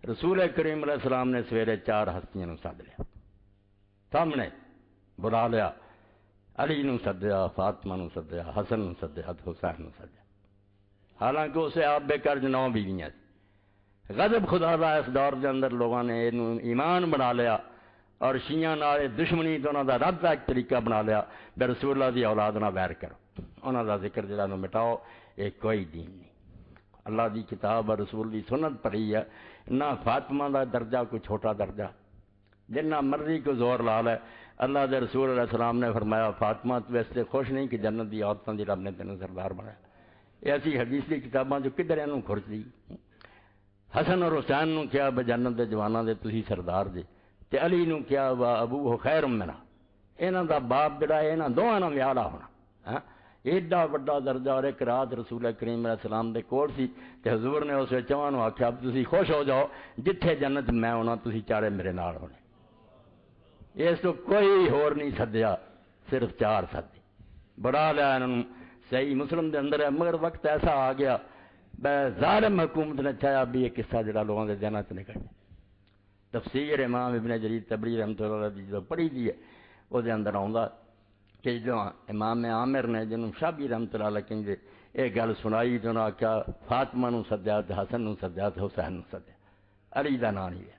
رسول کریم علیہ السلام نے سویرے 4 ہستیاں نو سد لیا، سامنے بلا لیا، علی نو سدیا، فاطمہ نو سدیا، حسن نو سدیا، حسین نو سدیا، حالانکہ اسے آپ بے قرض 9 بیویاں تھی۔ غضب خدا دا اس دور دے اندر لوگوں نے ایمان بنا لیا اور شیعہ نال دشمنی تو انہوں دا رد کا ایک طریقہ بنا لیا، بے رسول اللہ دی اولاد نہ ویر کرو، انہوں دا ذکر جڑا نو مٹاؤ، یہ کوئی دین نہیں۔ اللہ دی کتاب اور رسول دی سنت پڑھی ہے، نہ فاطمہ دا درجہ کوئی چھوٹا درجہ، جنہ مرضی کو زور لا لے۔ اللہ دے رسول علیہ السلام نے فرمایا فاطمہ تو اس سے خوش نہیں کہ جنت دی عورتوں دی رب نے تینوں سردار بنایا۔ یہ ایسی حدیث دی کتاباں جو کدھر انہوں کھرچ دی۔ حسن اور حسین نو کیا بے جنت دے جواناں دے تسی سردار جے، تے علی نو کیا وا ابوہ خیر منا، انہاں دا باپ جڑا ہے انہاں دوواں نال ویالا ہونا۔ ایڈا بڑا درجہ، اور ایک رات رسول کریم علیہ السلام دے کول سی تے حضور نے اس چواں نو آکھیا تسی خوش ہو جاؤ، جتھے جنت میں ہونا تسی چارے میرے نال ہونے۔ اس تو کوئی ہور نہیں سدیا، صرف 4 سدے، بڑا لیا انہوں صحیح مسلم دے اندر ہے۔ مگر وقت ایسا آ گیا ظالم حکومت نے چاہیا بھی یہ قصہ جڑا لوگوں کے ذہنوں سے نکل جائے۔ تفسیر امام ابن جریر طبری رحمۃ اللہ علیہ جو پڑھی دی ہے وہ دے اندر آؤں کہ جو امام عامر نے جنہوں شابی رحمۃ اللہ علیہ کہیں یہ گل سنائی تو انہوں نے کیا فاطمہ نو سدیا، حسن نو سدیا، حسین نو سدیا، علی دا نام نہیں ہے۔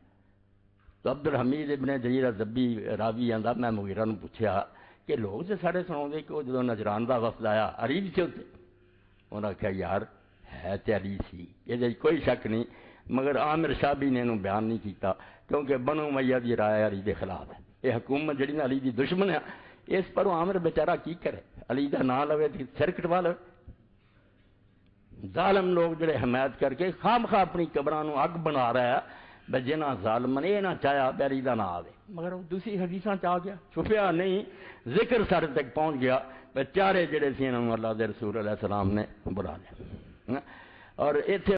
تو عبدالحمید ابن جریر زبی راوی آندا میں مغیرہ نو پوچھیا کہ لوگ جو سارے سناؤں کہ وہ جدوں نجران دا وفد آیا علی بھی سے ہوتے، انہوں نے کہا یار ہے تے علی سی، یہ کوئی شک نہیں، مگر عامر شابی نے انہوں بیان نہیں کیتا کیونکہ بنو امیہ دی رائے علی دے خلاف ہے۔ یہ حکومت جڑی نا علی دی دشمن ہے، اس پر عامر بیچارہ کی کرے، علی دا نام لوے تے سر کٹوا لوے۔ ظالم لوگ جڑے حمایت کر کے خام خواہ اپنی قبراں نو اگ بنا رہا ہے، بجنا ظالم نے یہ نہ چاہیا علی دا نام آوے، مگر وہ دوسری حدیثاں چاہ گیا، چھپیا نہیں، ذکر سر تک پہنچ گیا، بیچارے جڑے سی انہوں اللہ دے رسول علیہ السلام نے بلا لیا۔ اور ایتھے